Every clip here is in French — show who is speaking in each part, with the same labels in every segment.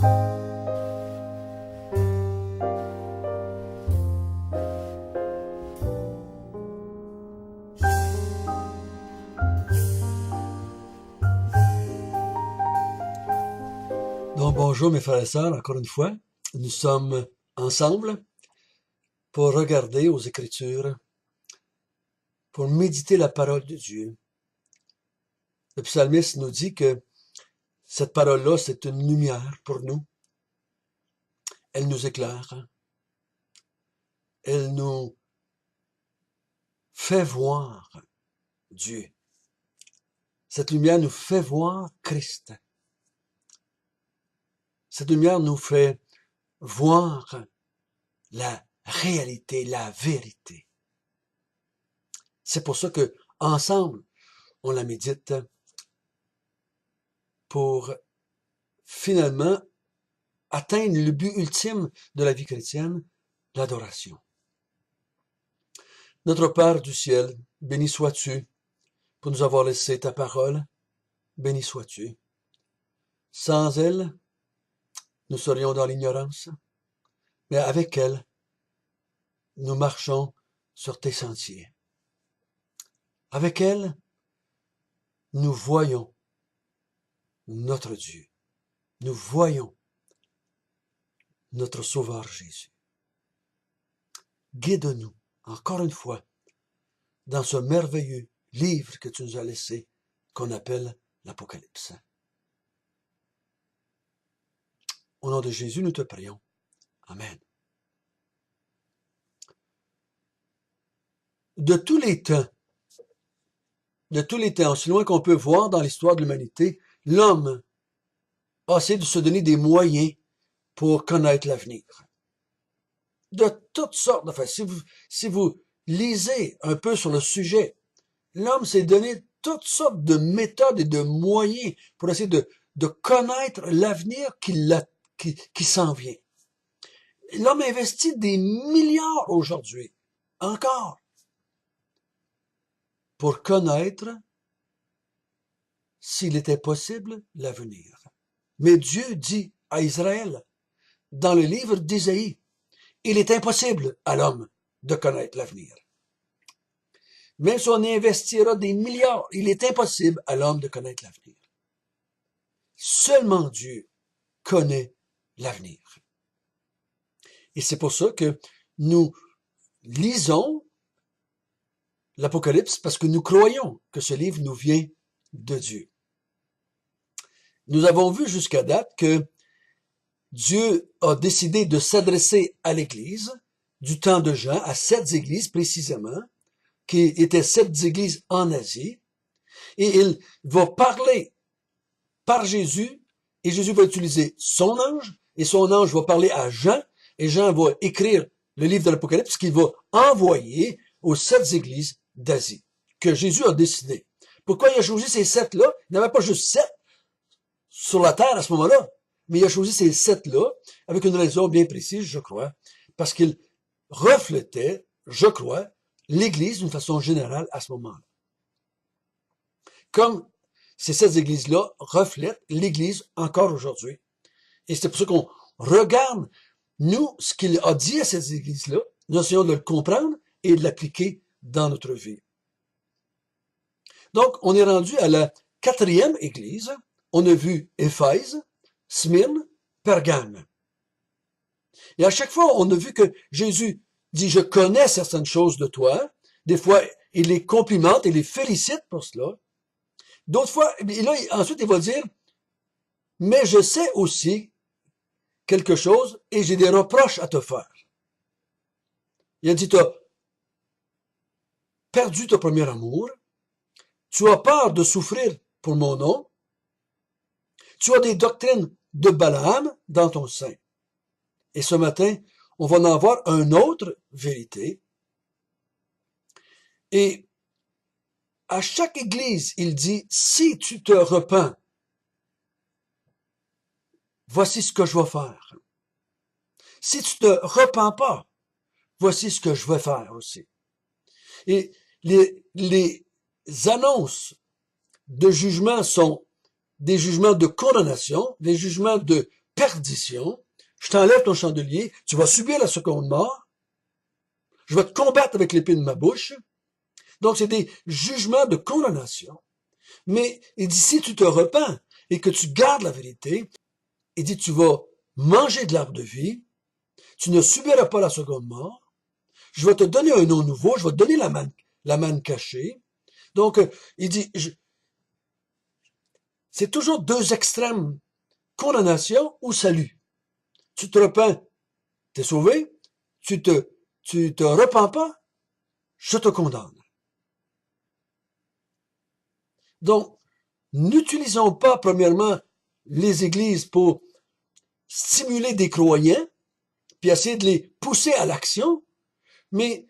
Speaker 1: Donc bonjour mes frères et sœurs, encore une fois, nous sommes ensemble pour regarder aux Écritures, pour méditer la parole de Dieu. Le psalmiste nous dit que cette parole-là, c'est une lumière pour nous. Elle nous éclaire. Elle nous fait voir Dieu. Cette lumière nous fait voir Christ. Cette lumière nous fait voir la réalité, la vérité. C'est pour ça que, ensemble, on la médite pour finalement atteindre le but ultime de la vie chrétienne, l'adoration. Notre Père du ciel, béni sois-tu pour nous avoir laissé ta parole, béni sois-tu. Sans elle, nous serions dans l'ignorance, mais avec elle, nous marchons sur tes sentiers. Avec elle, nous voyons notre Dieu. Nous voyons notre Sauveur Jésus. Guide-nous, encore une fois, dans ce merveilleux livre que tu nous as laissé, qu'on appelle l'Apocalypse. Au nom de Jésus, nous te prions. Amen. De tous les temps, aussi loin qu'on peut voir dans l'histoire de l'humanité, l'homme a essayé de se donner des moyens pour connaître l'avenir. De toutes sortes de façons. Si vous lisez un peu sur le sujet, l'homme s'est donné toutes sortes de méthodes et de moyens pour essayer de connaître l'avenir qui s'en vient. L'homme investit des milliards aujourd'hui, encore, pour connaître s'il était possible l'avenir. Mais Dieu dit à Israël, dans le livre d'Ésaïe, il est impossible à l'homme de connaître l'avenir. Même si on investira des milliards, il est impossible à l'homme de connaître l'avenir. Seulement Dieu connaît l'avenir. Et c'est pour ça que nous lisons l'Apocalypse, parce que nous croyons que ce livre nous vient de Dieu. Nous avons vu jusqu'à date que Dieu a décidé de s'adresser à l'Église du temps de Jean, à 7 églises précisément, qui étaient 7 églises en Asie, et il va parler par Jésus, et Jésus va utiliser son ange, et son ange va parler à Jean, et Jean va écrire le livre de l'Apocalypse qu'il va envoyer aux 7 églises d'Asie, que Jésus a décidé. Pourquoi il a choisi ces 7-là? Il n'y avait pas juste 7 sur la terre à ce moment-là, mais il a choisi ces 7-là avec une raison bien précise, je crois, parce qu'il reflétait, je crois, l'Église d'une façon générale à ce moment-là. Comme ces 7 églises-là reflètent l'Église encore aujourd'hui. Et c'est pour ça qu'on regarde, nous, ce qu'il a dit à ces églises-là, nous essayons de le comprendre et de l'appliquer dans notre vie. Donc, on est rendu à la 4e église. On a vu Éphèse, Smyrne, Pergame. Et à chaque fois, on a vu que Jésus dit, je connais certaines choses de toi. Des fois, il les complimente, il les félicite pour cela. D'autres fois, et là, ensuite, il va dire, mais je sais aussi quelque chose et j'ai des reproches à te faire. Il a dit, tu as perdu ton premier amour, tu as peur de souffrir pour mon nom, tu as des doctrines de Balaam dans ton sein. Et ce matin, on va en voir une autre vérité. Et à chaque église, il dit, si tu te repens, voici ce que je vais faire. Si tu te repens pas, voici ce que je vais faire aussi. Et les annonces de jugement sont des jugements de condamnation, des jugements de perdition, je t'enlève ton chandelier, tu vas subir la seconde mort, je vais te combattre avec l'épée de ma bouche. Donc, c'est des jugements de condamnation. Mais il dit, si tu te repens et que tu gardes la vérité, il dit, tu vas manger de l'arbre de vie, tu ne subiras pas la seconde mort, je vais te donner un nom nouveau, je vais te donner la manne cachée. Donc, il dit, c'est toujours deux extrêmes, condamnation ou salut. Tu te repens, t'es sauvé, tu te repens pas, je te condamne. Donc, n'utilisons pas, premièrement, les églises pour stimuler des croyants, puis essayer de les pousser à l'action, mais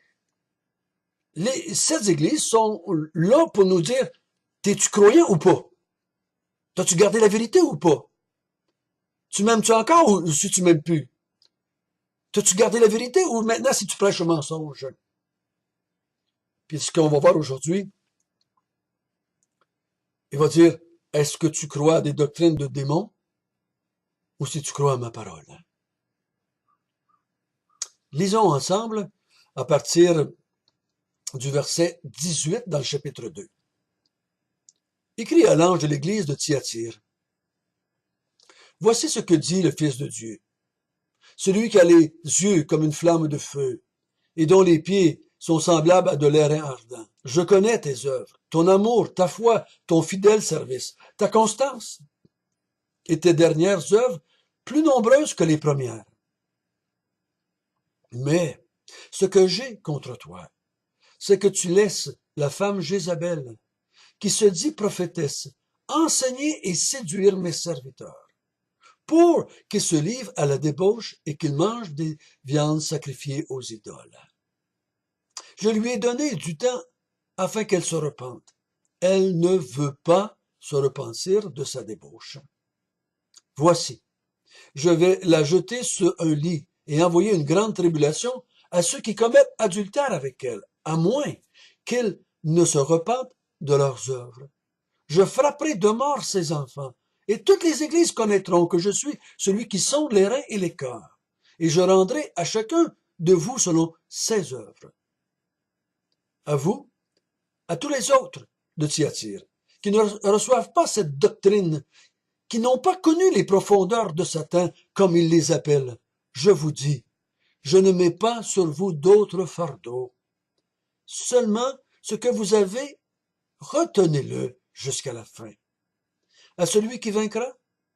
Speaker 1: ces églises sont là pour nous dire, t'es-tu croyant ou pas? T'as-tu gardé la vérité ou pas? Tu m'aimes-tu encore ou si tu m'aimes plus? T'as-tu gardé la vérité ou maintenant si tu prêches un mensonge? Puis ce qu'on va voir aujourd'hui, il va dire, est-ce que tu crois à des doctrines de démons ou si tu crois à ma parole? Lisons ensemble à partir du verset 18 dans le chapitre 2. Écrit à l'ange de l'église de Thyatire. Voici ce que dit le Fils de Dieu. Celui qui a les yeux comme une flamme de feu et dont les pieds sont semblables à de l'airain ardent. Je connais tes œuvres, ton amour, ta foi, ton fidèle service, ta constance et tes dernières œuvres plus nombreuses que les premières. Mais ce que j'ai contre toi, c'est que tu laisses la femme Jézabel, qui se dit prophétesse, enseigner et séduire mes serviteurs, pour qu'ils se livrent à la débauche et qu'ils mangent des viandes sacrifiées aux idoles. Je lui ai donné du temps afin qu'elle se repente. Elle ne veut pas se repentir de sa débauche. Voici, je vais la jeter sur un lit et envoyer une grande tribulation à ceux qui commettent adultère avec elle, à moins qu'ils ne se repentent de leurs œuvres. Je frapperai de mort ses enfants, et toutes les églises connaîtront que je suis celui qui sonde les reins et les cœurs, et je rendrai à chacun de vous selon ses œuvres. À vous, à tous les autres de Thyatire, qui ne reçoivent pas cette doctrine, qui n'ont pas connu les profondeurs de Satan, comme il les appelle, je vous dis, je ne mets pas sur vous d'autres fardeaux. Seulement ce que vous avez, retenez-le jusqu'à la fin. À celui qui vaincra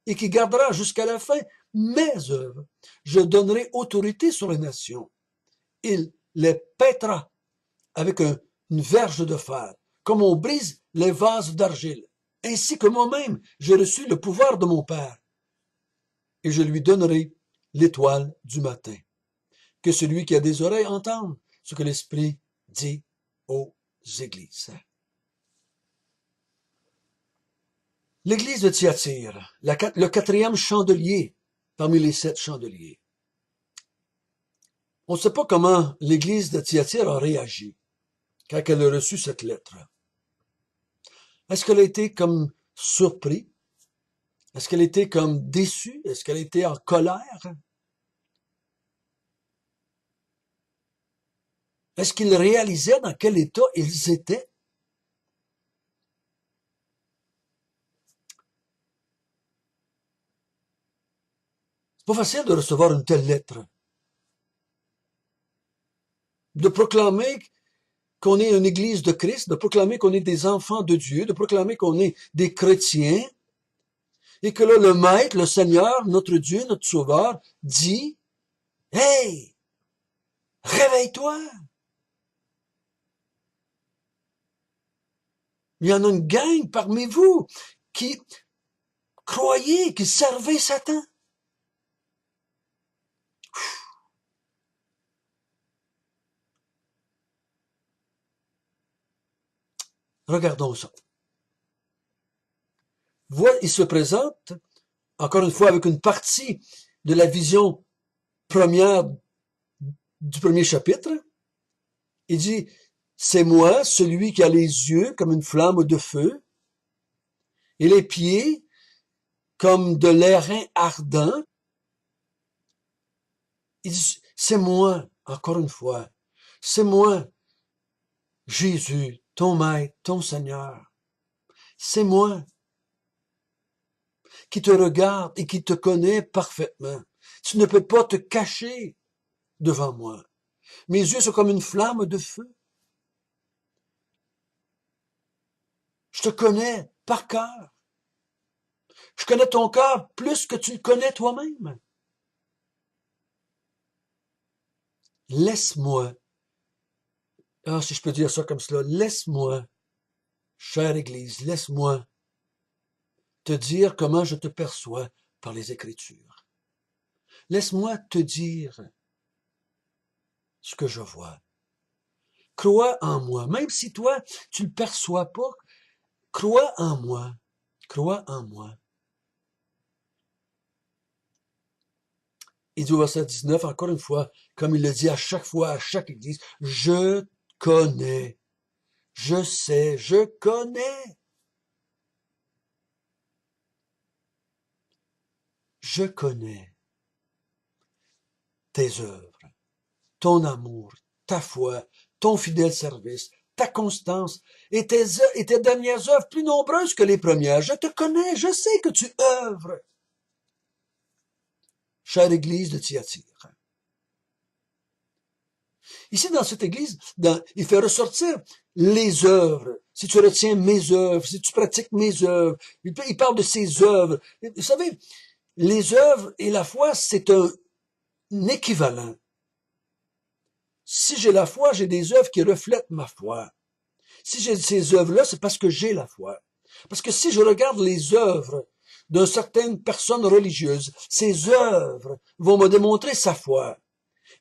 Speaker 1: et qui gardera jusqu'à la fin mes œuvres, je donnerai autorité sur les nations. Il les pètera avec une verge de fer, comme on brise les vases d'argile, ainsi que moi-même j'ai reçu le pouvoir de mon Père. Et je lui donnerai l'étoile du matin. Que celui qui a des oreilles entende ce que l'Esprit dit aux églises. L'église de Thyatire, le quatrième chandelier parmi les 7 chandeliers. On ne sait pas comment l'église de Thyatire a réagi quand elle a reçu cette lettre. Est-ce qu'elle a été comme surpris? Est-ce qu'elle a été comme déçue? Est-ce qu'elle a été en colère? Est-ce qu'ils réalisaient dans quel état ils étaient? C'est pas facile de recevoir une telle lettre. De proclamer qu'on est une église de Christ, de proclamer qu'on est des enfants de Dieu, de proclamer qu'on est des chrétiens, et que là, le Maître, le Seigneur, notre Dieu, notre Sauveur, dit, « Hey, réveille-toi! » Il y en a une gang parmi vous qui croyez, qui servez Satan. Regardons ça. Il se présente, encore une fois, avec une partie de la vision première du premier chapitre. Il dit, c'est moi, celui qui a les yeux comme une flamme de feu, et les pieds comme de l'airain ardent. Il dit, c'est moi, encore une fois, c'est moi, Jésus, ton Maître, ton Seigneur. C'est moi qui te regarde et qui te connaît parfaitement. Tu ne peux pas te cacher devant moi. Mes yeux sont comme une flamme de feu. Je te connais par cœur. Je connais ton cœur plus que tu le connais toi-même. Laisse-moi, si je peux dire ça comme cela, laisse-moi, chère Église, laisse-moi te dire comment je te perçois par les Écritures. Laisse-moi te dire ce que je vois. Crois en moi, même si toi, tu ne le perçois pas, crois en moi, crois en moi. Il dit au verset 19, encore une fois, comme il le dit à chaque fois, à chaque église, je connais, je sais, je connais. Je connais tes œuvres, ton amour, ta foi, ton fidèle service, ta constance et tes dernières œuvres plus nombreuses que les premières. Je te connais, je sais que tu œuvres. Chère église de Thyatire. Ici, dans cette église, il fait ressortir les œuvres. Si tu retiens mes œuvres, si tu pratiques mes œuvres, il parle de ses œuvres. Vous savez, les œuvres et la foi, c'est un équivalent. Si j'ai la foi, j'ai des œuvres qui reflètent ma foi. Si j'ai ces œuvres-là, c'est parce que j'ai la foi. Parce que si je regarde les œuvres d'une certaine personne religieuse, ces œuvres vont me démontrer sa foi.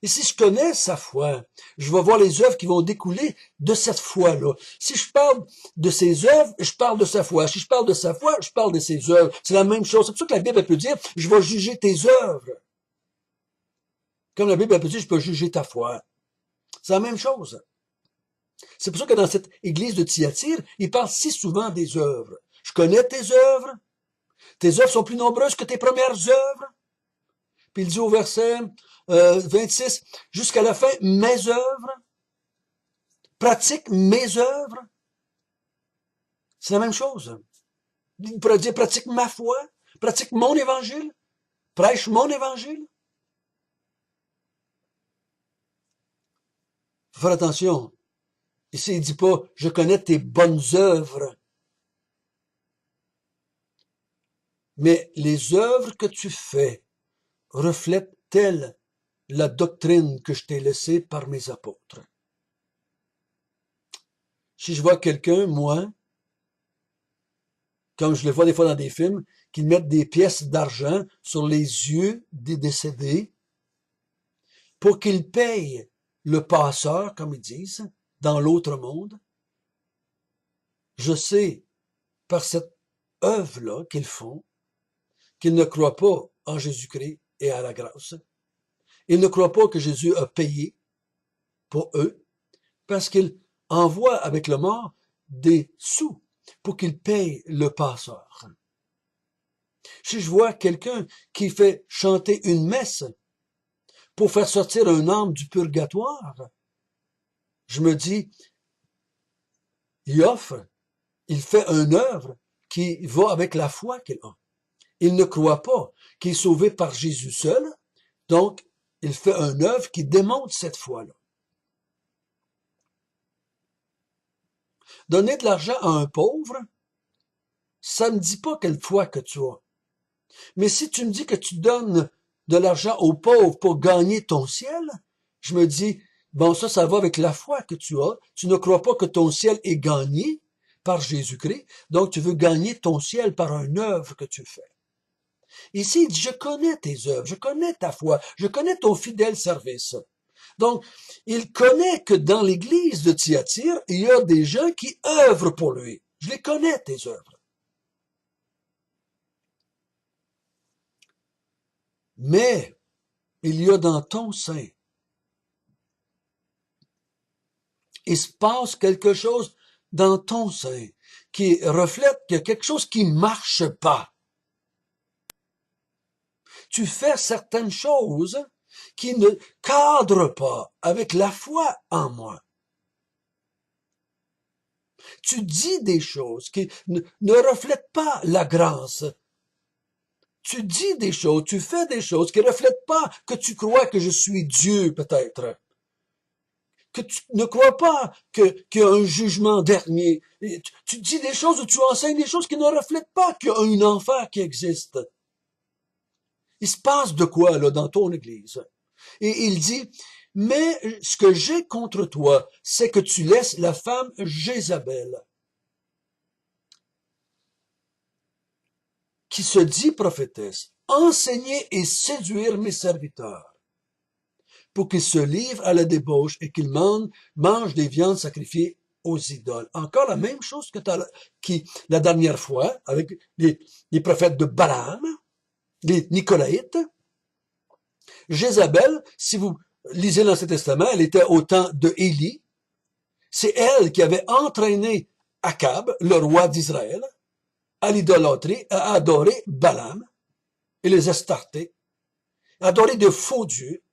Speaker 1: Et si je connais sa foi, je vais voir les œuvres qui vont découler de cette foi-là. Si je parle de ses œuvres, je parle de sa foi. Si je parle de sa foi, je parle de ses œuvres. C'est la même chose. C'est pour ça que la Bible peut dire, je vais juger tes œuvres. Comme la Bible peut dire, je peux juger ta foi. C'est la même chose. C'est pour ça que dans cette église de Thyatire, il parle si souvent des œuvres. Je connais tes œuvres. Tes œuvres sont plus nombreuses que tes premières œuvres. Puis il dit au verset 26, jusqu'à la fin, mes œuvres. Pratique mes œuvres. C'est la même chose. Il pourrait dire pratique ma foi, pratique mon évangile, prêche mon évangile. Faut faire attention. Ici, il dit pas, je connais tes bonnes œuvres. Mais les œuvres que tu fais reflètent-elles la doctrine que je t'ai laissée par mes apôtres? Si je vois quelqu'un, moi, comme je le vois des fois dans des films, qui mettent des pièces d'argent sur les yeux des décédés pour qu'ils payent le passeur, comme ils disent, dans l'autre monde, je sais, par cette œuvre-là qu'ils font, qu'ils ne croient pas en Jésus-Christ et à la grâce. Ils ne croient pas que Jésus a payé pour eux, parce qu'ils envoient avec le mort des sous pour qu'ils payent le passeur. Si je vois quelqu'un qui fait chanter une messe pour faire sortir un âme du purgatoire, je me dis, il offre, il fait une œuvre qui va avec la foi qu'il a. Il ne croit pas qu'il est sauvé par Jésus seul, donc il fait une œuvre qui démontre cette foi-là. Donner de l'argent à un pauvre, ça ne dit pas quelle foi que tu as. Mais si tu me dis que tu donnes de l'argent aux pauvres pour gagner ton ciel, je me dis, bon, ça va avec la foi que tu as. Tu ne crois pas que ton ciel est gagné par Jésus-Christ, donc tu veux gagner ton ciel par une œuvre que tu fais. Ici, il dit, je connais tes œuvres, je connais ta foi, je connais ton fidèle service. Donc, il connaît que dans l'église de Thyatire, il y a des gens qui œuvrent pour lui. Je les connais, tes œuvres. Mais, il y a dans ton sein, il se passe quelque chose dans ton sein qui reflète qu'il y a quelque chose qui marche pas. Tu fais certaines choses qui ne cadre pas avec la foi en moi. Tu dis des choses qui ne reflètent pas la grâce. Tu dis des choses, tu fais des choses qui ne reflètent pas que tu crois que je suis Dieu, peut-être. Que tu ne crois pas qu'il y a un jugement dernier. Tu dis des choses ou tu enseignes des choses qui ne reflètent pas qu'il y a un enfer qui existe. Il se passe de quoi, là, dans ton église? Et il dit, mais ce que j'ai contre toi, c'est que tu laisses la femme Jézabel, qui se dit prophétesse, enseigner et séduire mes serviteurs, pour qu'ils se livrent à la débauche et qu'ils mangent des viandes sacrifiées aux idoles. Encore la même chose que la dernière fois, avec les prophètes de Balaam, les Nicolaïtes. Jézabel, si vous lisez l'Ancien Testament, elle était au temps de Élie. C'est elle qui avait entraîné Akab, le roi d'Israël, à l'idolâtrie, à adorer Balaam et les Astartés, à adorer de faux dieux.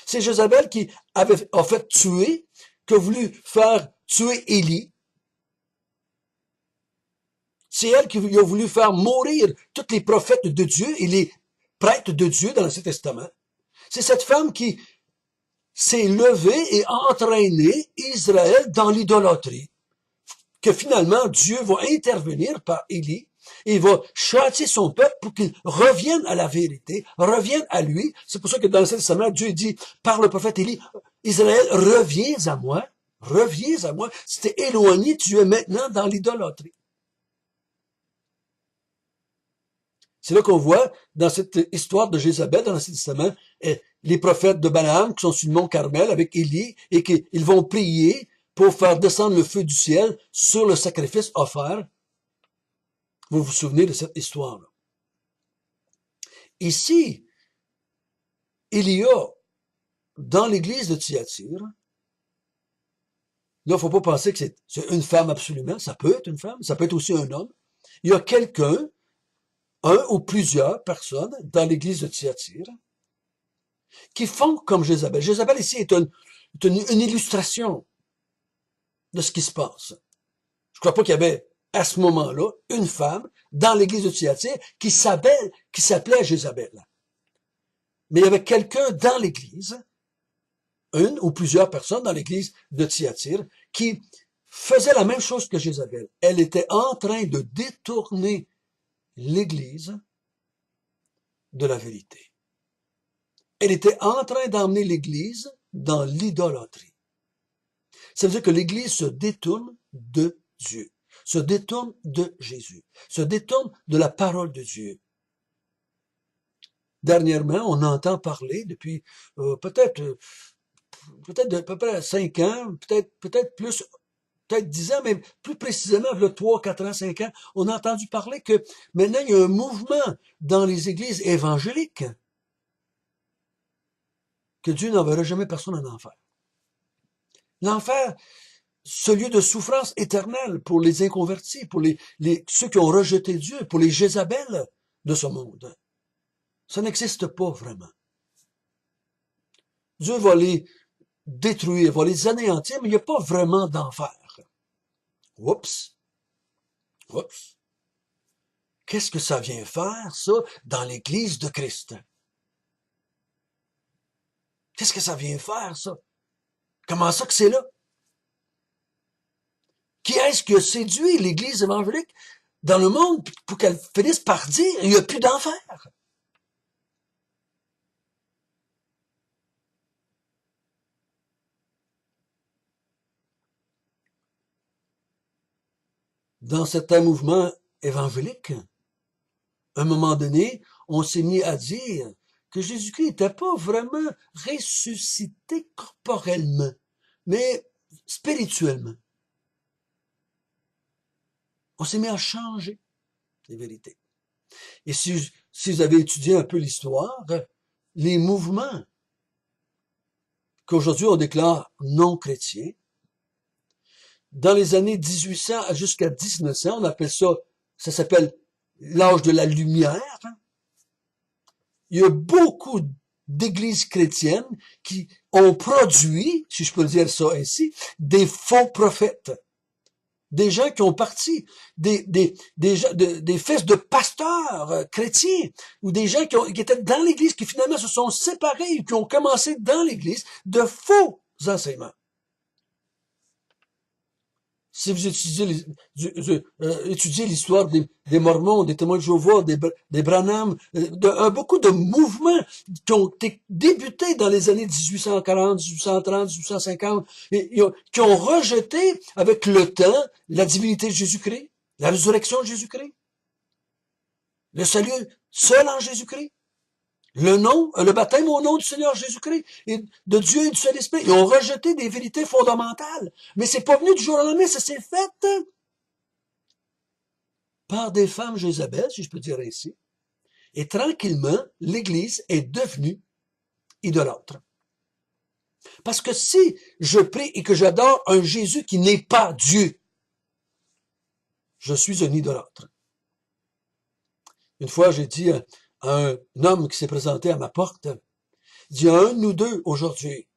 Speaker 1: C'est Jézabel qui a fait tuer, qui a voulu faire tuer Élie. C'est elle qui a voulu faire mourir tous les prophètes de Dieu et les prêtres de Dieu dans l'Ancien Testament. C'est cette femme qui s'est levée et a entraîné Israël dans l'idolâtrie. Que finalement, Dieu va intervenir par Élie et il va châtier son peuple pour qu'il revienne à la vérité, revienne à lui. C'est pour ça que dans l'Ancien Testament, Dieu dit par le prophète Élie, Israël, reviens à moi, reviens à moi. Si t'es éloigné, tu es maintenant dans l'idolâtrie. C'est là qu'on voit, dans cette histoire de Jézabel, dans l'Ancien Testament, les prophètes de Balaam qui sont sur le mont Carmel avec Élie et qu'ils vont prier pour faire descendre le feu du ciel sur le sacrifice offert. Vous vous souvenez de cette histoire-là. Ici, il y a, dans l'église de Thyatire, là, faut pas penser que c'est une femme absolument, ça peut être une femme, ça peut être aussi un homme. Il y a quelqu'un, un ou plusieurs personnes dans l'église de Thyatire, qui font comme Jézabel. Jézabel ici est une illustration de ce qui se passe. Je crois pas qu'il y avait, à ce moment-là, une femme dans l'église de Thyatire qui s'appelait Jézabel. Mais il y avait quelqu'un dans l'église, une ou plusieurs personnes dans l'église de Thyatire, qui faisait la même chose que Jézabel. Elle était en train de détourner l'église de la vérité. Elle était en train d'emmener l'église dans l'idolâtrie. Ça veut dire que l'église se détourne de Dieu, se détourne de Jésus, se détourne de la parole de Dieu. Dernièrement, on entend parler depuis peut-être à peu près 5 ans, peut-être plus, peut-être 10 ans, mais plus précisément, le 3, 4 ans, 5 ans, on a entendu parler que maintenant, il y a un mouvement dans les églises évangéliques que Dieu n'enverra jamais personne en enfer. L'enfer, ce lieu de souffrance éternelle pour les inconvertis, pour ceux qui ont rejeté Dieu, pour les Jézabel de ce monde. Ça n'existe pas vraiment. Dieu va les détruire, va les anéantir, mais il n'y a pas vraiment d'enfer. Oups. Oups. Qu'est-ce que ça vient faire, ça, dans l'Église de Christ? Qu'est-ce que ça vient faire, ça? Comment ça que c'est là? Qui est-ce qui a séduit l'Église évangélique dans le monde pour qu'elle finisse par dire il n'y a plus d'enfer? Dans certains mouvements évangéliques, à un moment donné, on s'est mis à dire que Jésus-Christ n'était pas vraiment ressuscité corporellement, mais spirituellement. On s'est mis à changer les vérités. Et si vous avez étudié un peu l'histoire, les mouvements qu'aujourd'hui on déclare non chrétiens, dans les années 1800 jusqu'à 1900, on appelle ça s'appelle l'âge de la lumière. Il y a beaucoup d'églises chrétiennes qui ont produit, si je peux dire ça ainsi, des faux prophètes. Des gens qui ont parti, des fils de pasteurs chrétiens, ou des gens qui étaient dans l'Église, qui finalement se sont séparés, ou qui ont commencé dans l'Église de faux enseignements. Si vous étudiez l'histoire des Mormons, des témoins de Jéhovah, des Branham, beaucoup de mouvements qui ont été débutés dans les années 1840, 1830, 1850, qui ont rejeté avec le temps la divinité de Jésus-Christ, la résurrection de Jésus-Christ, le salut seul en Jésus-Christ, le baptême au nom du Seigneur Jésus-Christ et de Dieu et du Saint-Esprit. Ils ont rejeté des vérités fondamentales. Mais c'est pas venu du jour au lendemain, ça s'est fait par des femmes Jézabel, si je peux dire ainsi. Et tranquillement, l'Église est devenue idolâtre. Parce que si je prie et que j'adore un Jésus qui n'est pas Dieu, je suis un idolâtre. Une fois, j'ai dit à un homme qui s'est présenté à ma porte, il dit, un de nous deux aujourd'hui,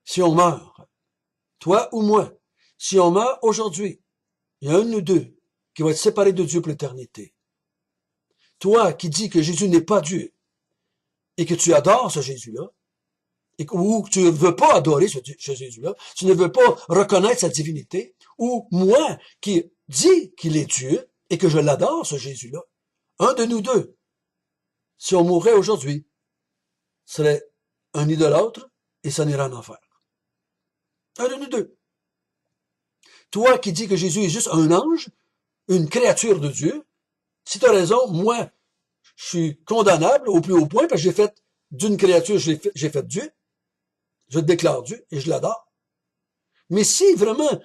Speaker 1: si on meurt, toi ou moi, si on meurt aujourd'hui, il y a un de nous deux qui va être séparé de Dieu pour l'éternité. Toi qui dis que Jésus n'est pas Dieu et que tu adores ce Jésus-là, ou que tu ne veux pas adorer ce Jésus-là, tu ne veux pas reconnaître sa divinité, ou moi qui dis qu'il est Dieu et que je l'adore ce Jésus-là, un de nous deux, si on mourrait aujourd'hui, serait un idolâtre et s'en irait en enfer. Un de nous deux. Toi qui dis que Jésus est juste un ange, une créature de Dieu, si tu as raison, moi, je suis condamnable au plus haut point parce que j'ai fait d'une créature, j'ai fait Dieu. Je déclare Dieu et je l'adore. Mais si vraiment,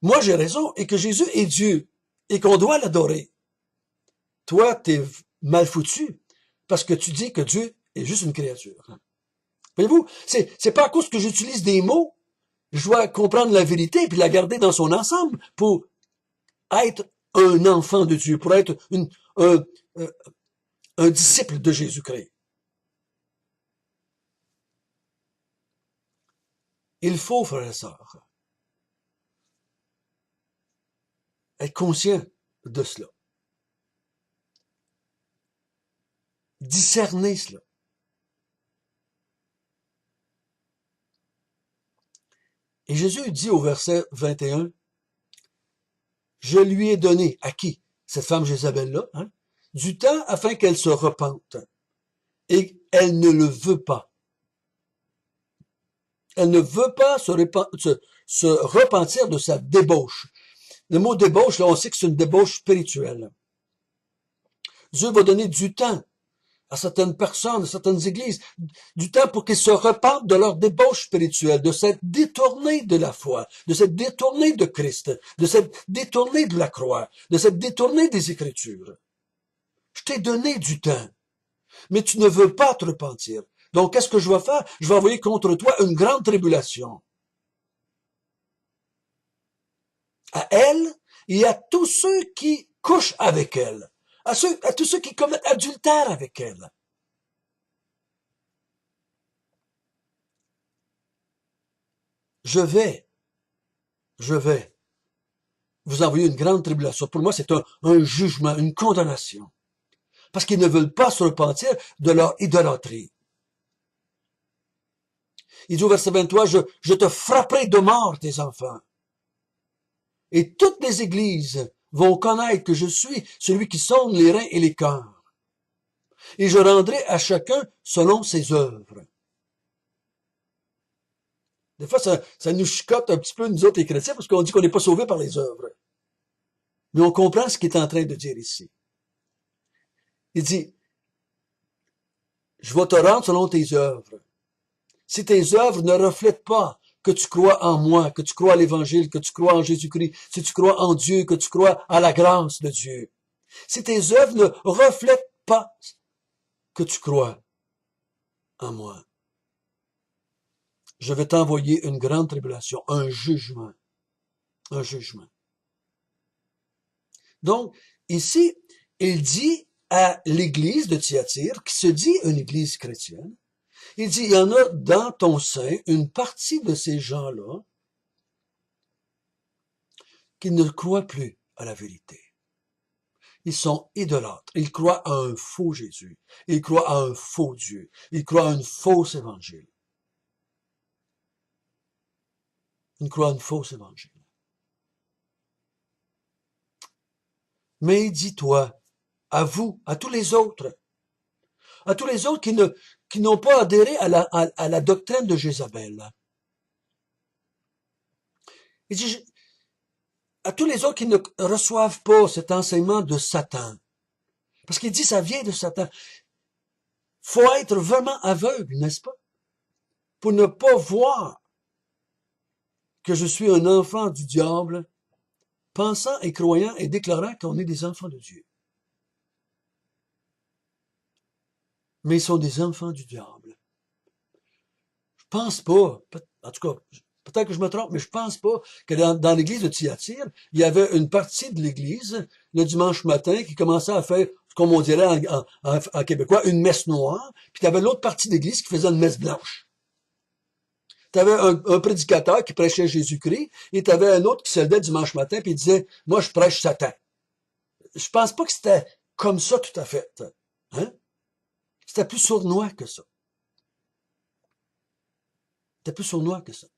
Speaker 1: moi j'ai raison et que Jésus est Dieu et qu'on doit l'adorer, toi, t'es mal foutu parce que tu dis que Dieu est juste une créature. Voyez-vous, c'est pas à cause que j'utilise des mots, je dois comprendre la vérité et puis la garder dans son ensemble pour être un enfant de Dieu, pour être un disciple de Jésus-Christ. Il faut, frères et sœurs, être conscient de cela. Discerner cela. Et Jésus dit au verset 21, je lui ai donné, à qui? Cette femme Jézabel-là, du temps afin qu'elle se repente. Et elle ne le veut pas. Elle ne veut pas se repentir de sa débauche. Le mot débauche, là, on sait que c'est une débauche spirituelle. Dieu va donner du temps à certaines personnes, à certaines églises, du temps pour qu'ils se repentent de leur débauche spirituelle, de s'être détournés de la foi, de s'être détournés de Christ, de s'être détournés de la croix, de s'être détournés des Écritures. Je t'ai donné du temps, mais tu ne veux pas te repentir. Donc, qu'est-ce que je vais faire? Je vais envoyer contre toi une grande tribulation. À elle et à tous ceux qui couchent avec elle. À tous ceux qui commettent adultère avec elle. Je vais vous envoyer une grande tribulation. Pour moi, c'est un jugement, une condamnation. Parce qu'ils ne veulent pas se repentir de leur idolâtrie. Il dit au verset 23, je te frapperai de mort, tes enfants. Et toutes les églises vont connaître que je suis celui qui sonde les reins et les cœurs. Et je rendrai à chacun selon ses œuvres. Des fois, ça nous chicote un petit peu, nous autres les chrétiens, parce qu'on dit qu'on n'est pas sauvés par les œuvres. Mais on comprend ce qu'il est en train de dire ici. Il dit, je vais te rendre selon tes œuvres. Si tes œuvres ne reflètent pas que tu crois en moi, que tu crois à l'Évangile, que tu crois en Jésus-Christ, si tu crois en Dieu, que tu crois à la grâce de Dieu. Si tes œuvres ne reflètent pas que tu crois en moi, je vais t'envoyer une grande tribulation, un jugement. Un jugement. Donc, ici, il dit à l'église de Thyatire, qui se dit une église chrétienne. Il dit, il y en a dans ton sein une partie de ces gens-là qui ne croient plus à la vérité. Ils sont idolâtres. Ils croient à un faux Jésus. Ils croient à un faux Dieu. Ils croient à un faux évangile. Ils croient à un faux évangile. Mais dis-toi, à vous, à tous les autres qui n'ont pas adhéré à la doctrine de Jézabel. Il dit, à tous les autres qui ne reçoivent pas cet enseignement de Satan. Parce qu'il dit, ça vient de Satan. Faut être vraiment aveugle, n'est-ce pas? Pour ne pas voir que je suis un enfant du diable, pensant et croyant et déclarant qu'on est des enfants de Dieu. Mais ils sont des enfants du diable. Je pense pas, en tout cas, peut-être que je me trompe, mais je pense pas que dans l'église de Thyatire, il y avait une partie de l'église, le dimanche matin, qui commençait à faire, comme on dirait en québécois, une messe noire, puis il y avait l'autre partie de l'église qui faisait une messe blanche. Tu avais un prédicateur qui prêchait Jésus-Christ, et tu avais un autre qui se levait dimanche matin, puis il disait, moi je prêche Satan. Je pense pas que c'était comme ça tout à fait. Hein? C'était plus sournois que ça. C'était plus sournois que ça.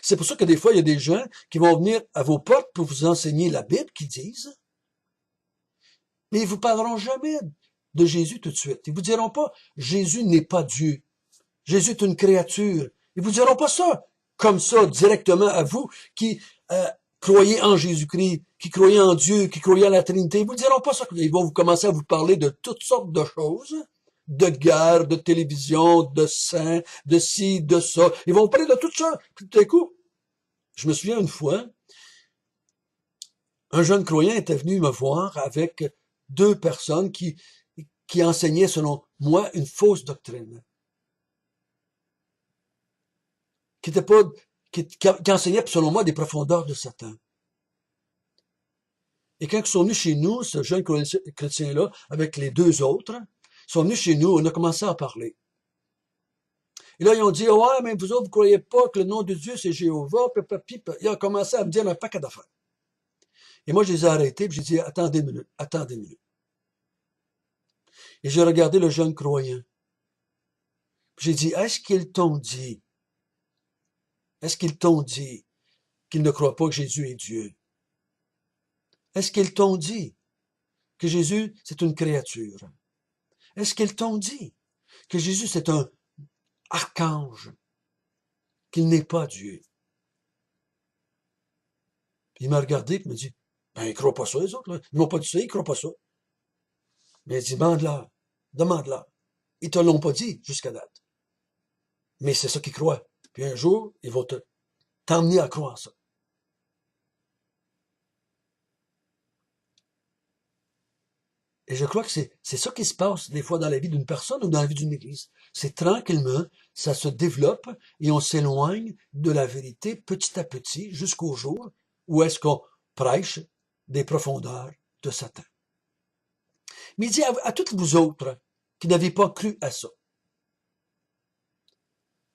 Speaker 1: C'est pour ça que des fois, il y a des gens qui vont venir à vos portes pour vous enseigner la Bible, qu'ils disent, mais ils vous parleront jamais de Jésus tout de suite. Ils vous diront pas, Jésus n'est pas Dieu. Jésus est une créature. Ils vous diront pas ça, comme ça, directement à vous, qui croyez en Jésus-Christ, qui croyez en Dieu, qui croyez en la Trinité. Ils vous diront pas ça. Ils vont vous commencer à vous parler de toutes sortes de choses, de guerre, de télévision, de saints, de ci, de ça. Ils vont vous parler de tout ça. Puis tout à coup, je me souviens une fois, un jeune croyant était venu me voir avec deux personnes qui enseignaient, selon moi, une fausse doctrine. Qui enseignaient, selon moi, des profondeurs de Satan. Et quand ils sont venus chez nous, ce jeune chrétien-là, avec les deux autres, ils sont venus chez nous, on a commencé à parler. Et là, ils ont dit, ouais, mais vous autres, vous croyez pas que le nom de Dieu, c'est Jéhovah, Ils ont commencé à me dire un paquet d'affaires. Et moi, je les ai arrêtés, puis j'ai dit, attendez une minute, attendez une minute. Et j'ai regardé le jeune croyant. J'ai dit, est-ce qu'ils t'ont dit qu'ils ne croient pas que Jésus est Dieu? Est-ce qu'ils t'ont dit que Jésus, c'est une créature? Est-ce qu'ils t'ont dit que Jésus, c'est un archange, qu'il n'est pas Dieu? Puis il m'a regardé et m'a dit, ben, ils croient pas ça, les autres, là. Ils m'ont pas dit ça, ils croient pas ça. Mais il dit, demande-leur. Ils te l'ont pas dit jusqu'à date. Mais c'est ça qu'ils croient. Puis un jour, ils vont t'emmener à croire ça. Et je crois que c'est ça qui se passe des fois dans la vie d'une personne ou dans la vie d'une église. C'est tranquillement, ça se développe et on s'éloigne de la vérité petit à petit jusqu'au jour où est-ce qu'on prêche des profondeurs de Satan. Mais il dit à toutes vous autres qui n'avez pas cru à ça,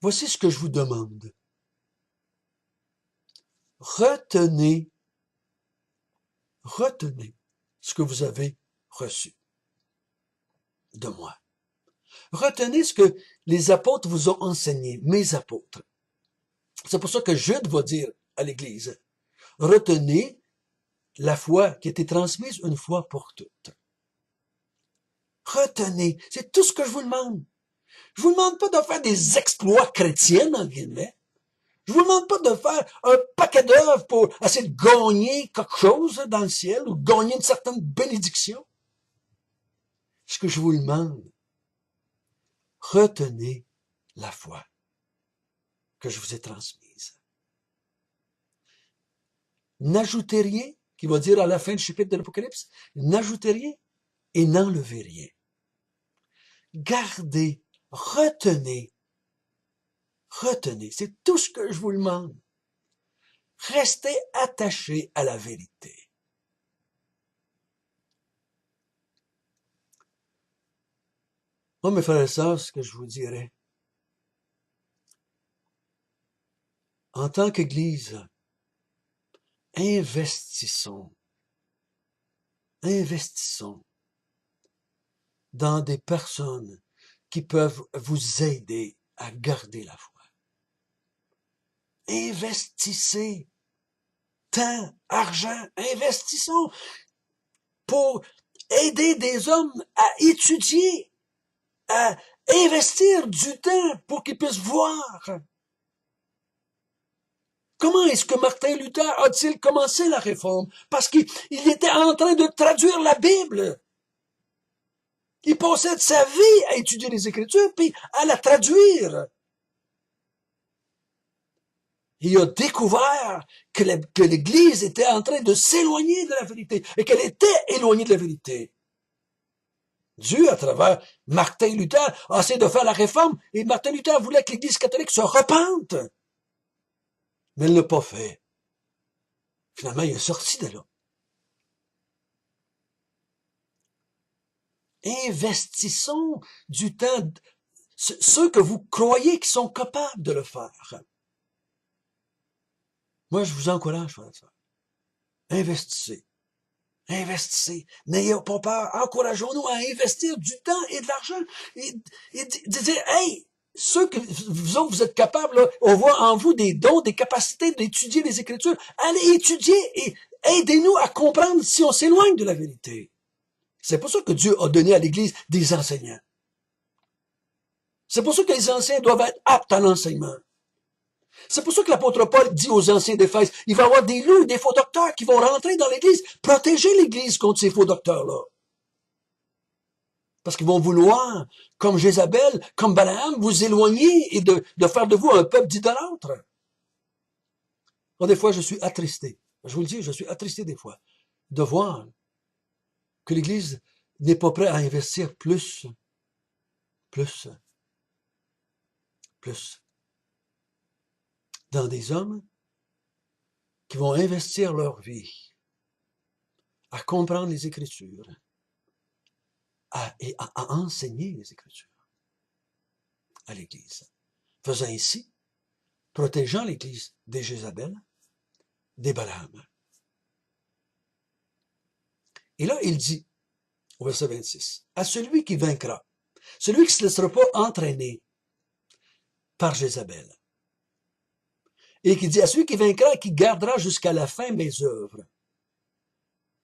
Speaker 1: voici ce que je vous demande. Retenez ce que vous avez reçu de moi. Retenez ce que les apôtres vous ont enseigné, mes apôtres. C'est pour ça que Jude va dire à l'Église, retenez la foi qui a été transmise une fois pour toutes. Retenez, c'est tout ce que je vous demande. Je vous demande pas de faire des exploits chrétiens, en guillemets. Je vous demande pas de faire un paquet d'œuvres pour essayer de gagner quelque chose dans le ciel ou gagner une certaine bénédiction. Ce que je vous demande, retenez la foi que je vous ai transmise. N'ajoutez rien, qui va dire à la fin du chapitre de l'Apocalypse, n'ajoutez rien et n'enlevez rien. Gardez, retenez, c'est tout ce que je vous demande. Restez attachés à la vérité. Moi, mes frères et sœurs, ce que je vous dirais, en tant qu'Église, investissons, investissons dans des personnes qui peuvent vous aider à garder la foi. Investissez temps, argent, investissons pour aider des hommes à étudier, à investir du temps pour qu'ils puissent voir. Comment est-ce que Martin Luther a-t-il commencé la réforme? Parce qu'il était en train de traduire la Bible. Il passait sa vie à étudier les Écritures, puis à la traduire. Il a découvert que l'Église était en train de s'éloigner de la vérité et qu'elle était éloignée de la vérité. Dieu, à travers Martin Luther, a essayé de faire la réforme et Martin Luther voulait que l'Église catholique se repente. Mais elle ne l'a pas fait. Finalement, il est sorti de là. Investissons du temps, ceux que vous croyez qui sont capables de le faire. Moi, je vous encourage, frère et sœur. Investissez. Investissez. N'ayez pas peur. Encourageons-nous à investir du temps et de l'argent. Et dire, hey, ceux que vous autres, vous êtes capables, là, on voit en vous des dons, des capacités d'étudier les Écritures. Allez étudier et aidez-nous à comprendre si on s'éloigne de la vérité. C'est pour ça que Dieu a donné à l'Église des enseignants. C'est pour ça que les anciens doivent être aptes à l'enseignement. C'est pour ça que l'apôtre Paul dit aux anciens d'Éphèse, il va y avoir des loups, des faux docteurs qui vont rentrer dans l'Église, protéger l'Église contre ces faux docteurs-là. Parce qu'ils vont vouloir, comme Jézabel, comme Balaam, vous éloigner et de faire de vous un peuple d'idolâtres. Des fois, je suis attristé. Je vous le dis, je suis attristé des fois de voir que l'Église n'est pas prête à investir plus dans des hommes qui vont investir leur vie à comprendre les Écritures et à enseigner les Écritures à l'Église. Faisant ainsi, protégeant l'Église des Jézabel, des Balaam. Et là, il dit, au verset 26, à celui qui vaincra, celui qui ne se laissera pas entraîner par Jézabel, et qui dit à celui qui vaincra et qui gardera jusqu'à la fin mes œuvres.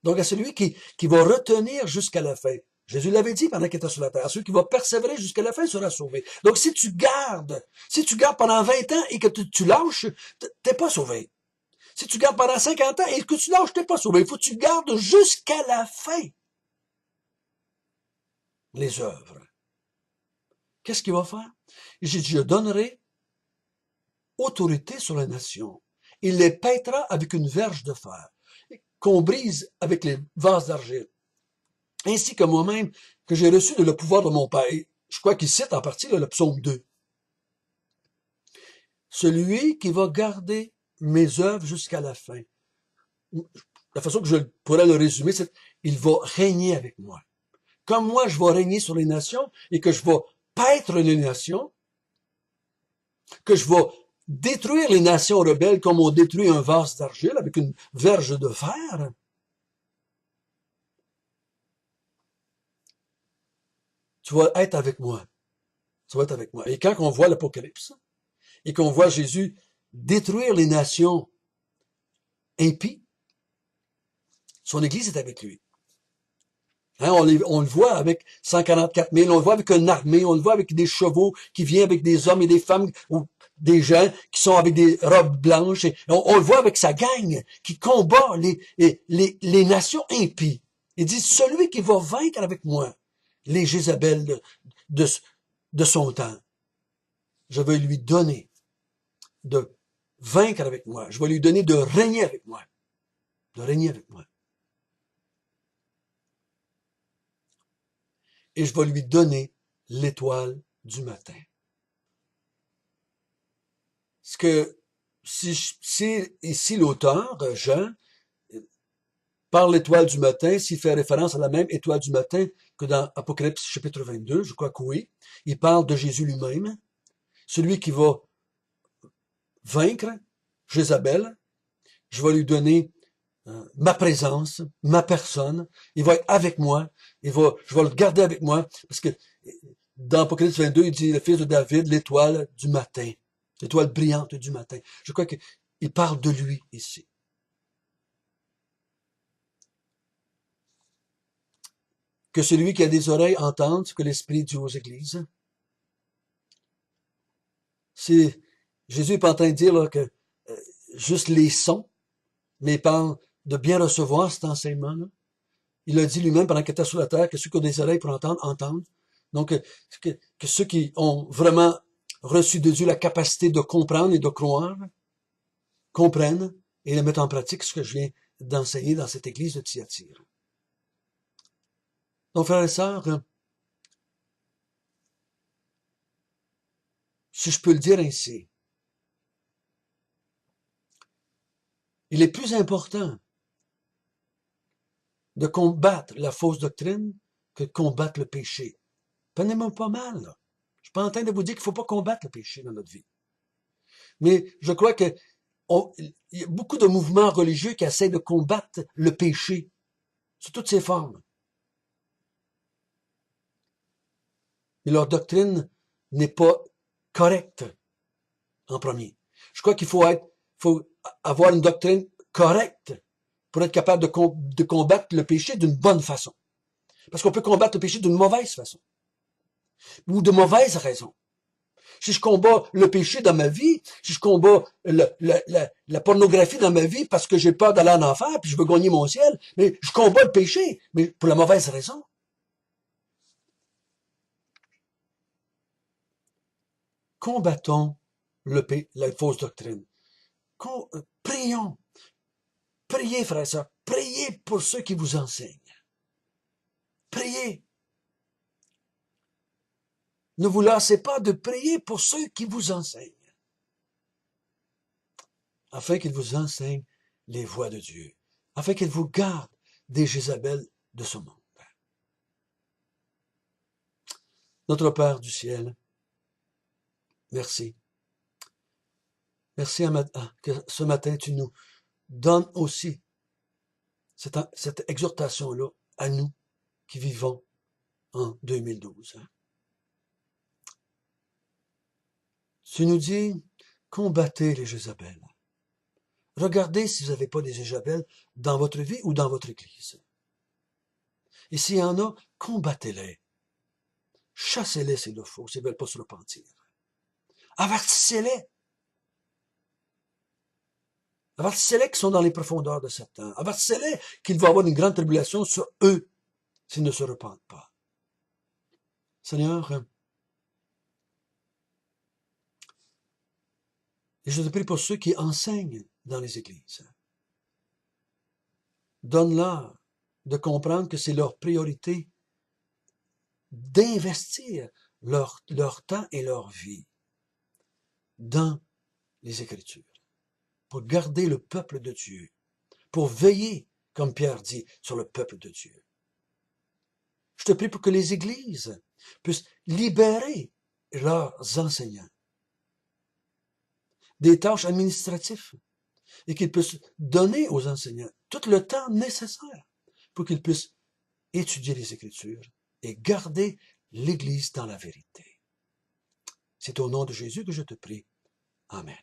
Speaker 1: Donc à celui qui va retenir jusqu'à la fin. Jésus l'avait dit pendant qu'il était sur la terre. Celui qui va persévérer jusqu'à la fin sera sauvé. Donc si tu gardes pendant 20 ans et que tu lâches, t'es pas sauvé. Si tu gardes pendant 50 ans et que tu lâches, t'es pas sauvé. Il faut que tu gardes jusqu'à la fin les œuvres. Qu'est-ce qu'il va faire? J'ai dit, je donnerai autorité sur la nation. Il les paîtra avec une verge de fer, qu'on brise avec les vases d'argile. Ainsi que moi-même, que j'ai reçu de le pouvoir de mon Père. Je crois qu'il cite en partie le psaume 2. Celui qui va garder mes œuvres jusqu'à la fin. La façon que je pourrais le résumer, c'est il va régner avec moi. Comme moi, je vais régner sur les nations et que je vais paître les nations, que je vais détruire les nations rebelles comme on détruit un vase d'argile avec une verge de fer. Tu vas être avec moi. Tu vas être avec moi. Et quand on voit l'Apocalypse et qu'on voit Jésus détruire les nations impies, son Église est avec lui. Hein, on le voit avec 144 000, on le voit avec une armée, on le voit avec des chevaux qui viennent avec des hommes et des femmes, ou des gens qui sont avec des robes blanches. Et on le voit avec sa gang qui combat les nations impies. Il dit, celui qui va vaincre avec moi les Jézabel de son temps, je vais lui donner de vaincre avec moi. Je vais lui donner de régner avec moi. De régner avec moi. Et je vais lui donner l'étoile du matin. Ce que, si ici l'auteur, Jean, par l'étoile du matin, s'il fait référence à la même étoile du matin que dans Apocalypse chapitre 22, je crois que oui. Il parle de Jésus lui-même, celui qui va vaincre Jézabel. Je vais lui donner ma présence, ma personne. Il va être avec moi. Je vais le garder avec moi. Parce que dans Apocalypse 22, il dit le fils de David, l'étoile du matin. L'étoile brillante du matin. Je crois qu'il parle de lui ici. Que celui qui a des oreilles entende ce que l'Esprit dit aux églises. Jésus n'est pas en train de dire là, que juste les sons, mais il parle de bien recevoir cet enseignement-là. Il a dit lui-même pendant qu'il était sur la terre que ceux qui ont des oreilles pour entendre, entendent. Donc, que ceux qui ont vraiment reçu de Dieu la capacité de comprendre et de croire, comprennent et le mettent en pratique ce que je viens d'enseigner dans cette église de Thyatire. Donc, frères et sœurs, si je peux le dire ainsi, il est plus important de combattre la fausse doctrine que de combattre le péché. Prenez-moi pas mal, là. Je suis pas en train de vous dire qu'il faut pas combattre le péché dans notre vie. Mais je crois que il y a beaucoup de mouvements religieux qui essaient de combattre le péché sous toutes ses formes. Mais leur doctrine n'est pas correcte en premier. Je crois qu'il faut avoir une doctrine correcte pour être capable de combattre le péché d'une bonne façon. Parce qu'on peut combattre le péché d'une mauvaise façon. Ou de mauvaises raisons. Si je combats le péché dans ma vie, si je combats la pornographie dans ma vie parce que j'ai peur d'aller en enfer, puis je veux gagner mon ciel, mais je combats le péché, mais pour la mauvaise raison. Combattons la fausse doctrine. Prions. Priez, frères et sœurs. Priez pour ceux qui vous enseignent. Priez. Ne vous lassez pas de prier pour ceux qui vous enseignent, afin qu'ils vous enseignent les voies de Dieu, afin qu'ils vous gardent des Jézabel de ce monde. Notre Père du ciel, merci. Merci que ce matin, tu nous donnes aussi cette exhortation-là à nous qui vivons en 2012. Tu nous dis, combattez les Jézabel. Regardez si vous n'avez pas des Jézabel dans votre vie ou dans votre église. Et s'il y en a, combattez-les. Chassez-les s'il le faut, s'ils ne veulent pas se repentir. Avertissez-les. Avertissez-les qui sont dans les profondeurs de Satan. Avertissez-les qu'il va y avoir une grande tribulation sur eux s'ils ne se repentent pas. Seigneur, et je te prie pour ceux qui enseignent dans les églises. Donne-leur de comprendre que c'est leur priorité d'investir leur temps et leur vie dans les Écritures, pour garder le peuple de Dieu, pour veiller, comme Pierre dit, sur le peuple de Dieu. Je te prie pour que les églises puissent libérer leurs enseignants des tâches administratives et qu'ils puissent donner aux enseignants tout le temps nécessaire pour qu'ils puissent étudier les Écritures et garder l'Église dans la vérité. C'est au nom de Jésus que je te prie. Amen.